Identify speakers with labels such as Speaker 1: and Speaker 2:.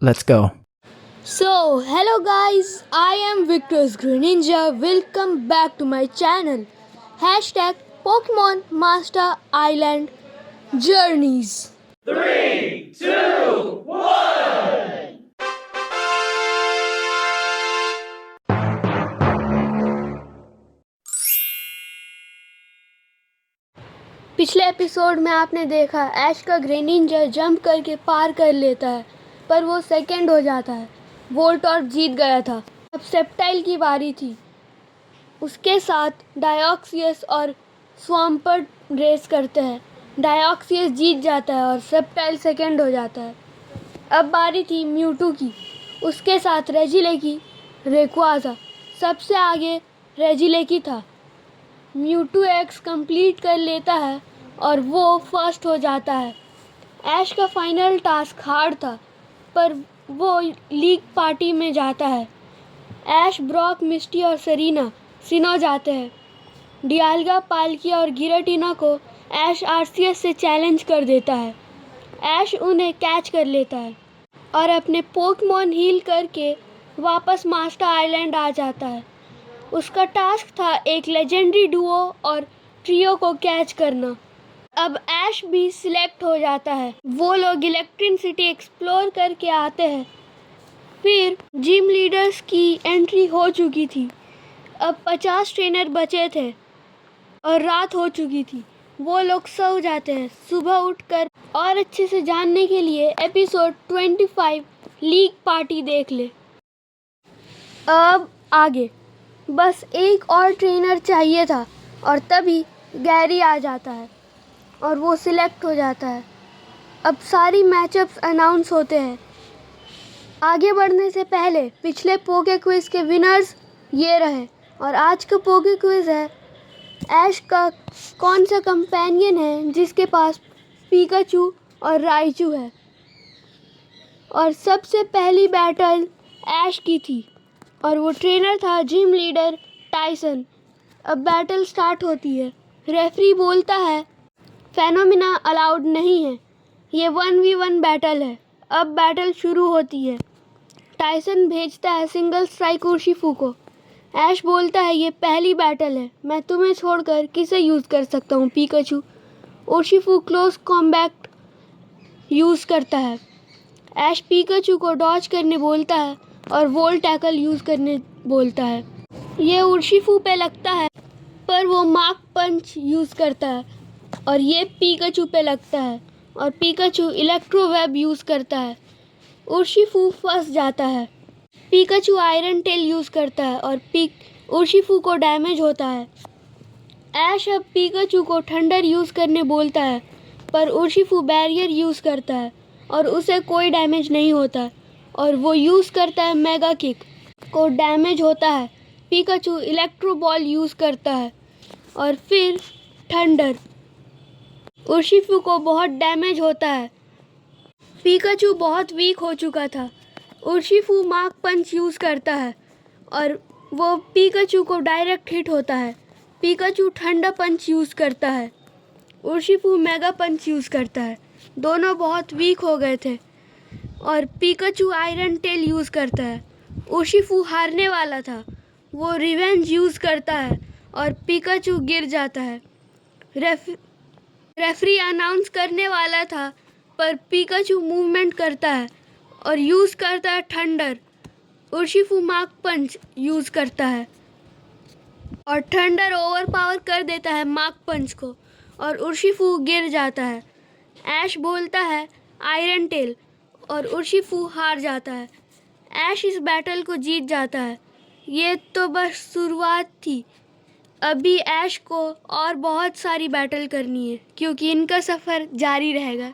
Speaker 1: Let's go.
Speaker 2: So, hello guys, I am Victor's Green Ninja. Welcome back to my channel. Hashtag Pokemon Master Island Journeys. पिछले episode में आपने देखा ऐश का green Ninja jump करके पार कर लेता है, पर वो सेकंड हो जाता है। वोल्टॉर्प जीत गया था। अब सेप्टाइल की बारी थी। उसके साथ डायोक्सियस और स्वाम्पर्ट रेस करते हैं। डायोक्सियस जीत जाता है और सेप्टाइल सेकंड हो जाता है। अब बारी थी म्यूटू की। उसके साथ रेजिलेकी, रेक्वाजा। सबसे आगे रेजिलेकी था। म्यूटू एक्स कंप्लीट कर लेता है और वो फर्स्ट हो जाता है। ऐश का फाइनल टास्क हार्ड था, पर वो लीग पार्टी में जाता है। ऐश, ब्रॉक, मिस्टी और सरीना सिनो जाते हैं। डियाल्गा, पाल्किया और गिराटिना को ऐश आर्सियस से चैलेंज कर देता है। ऐश उन्हें कैच कर लेता है और अपने पोकेमॉन हील करके वापस मास्टर आइलैंड आ जाता है। उसका टास्क था एक लेजेंडरी डुओ और ट्रियो को कैच करना। अब ऐश भी सिलेक्ट हो जाता है। वो लोग इलेक्ट्रिक सिटी एक्सप्लोर करके आते हैं। फिर जिम लीडर्स की एंट्री हो चुकी थी। अब 50 ट्रेनर बचे थे और रात हो चुकी थी। वो लोग सो जाते हैं। सुबह उठकर और अच्छे से जानने के लिए एपिसोड 25 लीग पार्टी देख ले। अब आगे बस एक और ट्रेनर चाहिए था और तभी गैरी आ जाता है और वो सिलेक्ट हो जाता है। अब सारी मैचअप्स अनाउंस होते हैं। आगे बढ़ने से पहले पिछले पोके क्विज के विनर्स ये रहे और आज का पोके क्विज है ऐश का कौन सा कंपेनियन है जिसके पास पिकाचू और राइचू है। और सबसे पहली बैटल ऐश की थी और वो ट्रेनर था जिम लीडर टाइसन। अब बैटल स्टार्ट होती है। रेफरी बोलता है फेनोमिना अलाउड नहीं है, ये 1v1 बैटल है। अब बैटल शुरू होती है। टाइसन भेजता है सिंगल स्ट्राइक उर्शिफू को। ऐश बोलता है ये पहली बैटल है, मैं तुम्हें छोड़कर किसे यूज़ कर सकता हूँ Pikachu. Urshifu close combat use करता है। ऐश पिकाचू को डॉज करने बोलता है और वोल्ट टैकल यूज़ करने बोलता है। ये उर्शिफू पे लगता है, पर वो मार्क पंच यूज़ करता है और ये पिकाचू पे लगता है और पिकाचू इलेक्ट्रो वेब यूज़ करता है। उर्शिफू फंस जाता है। पिकाचू आयरन टेल यूज़ करता है और उर्शिफू को डैमेज होता है। ऐश अब पिकाचू को थंडर यूज़ करने बोलता है, पर उर्शिफू बैरियर यूज़ करता है और उसे कोई डैमेज नहीं होता और वो यूज़ करता है मेगा किक को डैमेज होता है। पिकाचू इलेक्ट्रो बॉल यूज़ करता है और फिर थंडर। उर्शिफू को बहुत डैमेज होता है। पिकाचू बहुत वीक हो चुका था। उर्शिफू मार्क पंच यूज़ करता है और वो पिकाचू को डायरेक्ट हिट होता है। पिकाचू ठंडा पंच यूज़ करता है। उर्शिफू मेगा पंच यूज़ करता है। दोनों बहुत वीक हो गए थे और पिकाचू आयरन टेल यूज़ करता है। उर्शिफू हारने वाला था। वो रिवेंज यूज़ करता है और पिकाचू गिर जाता है। रेफरी अनाउंस करने वाला था, पर पिकाचू मूवमेंट करता है और यूज़ करता है थंडर। उर्शिफू मार्क पंच यूज़ करता है और थंडर ओवरपावर कर देता है मार्क पंच को और उर्शिफू गिर जाता है। ऐश बोलता है आयरन टेल और उर्शिफू हार जाता है। ऐश इस बैटल को जीत जाता है। ये तो बस शुरुआत थी। अभी ऐश को और बहुत सारी बैटल करनी है क्योंकि इनका सफ़र जारी रहेगा।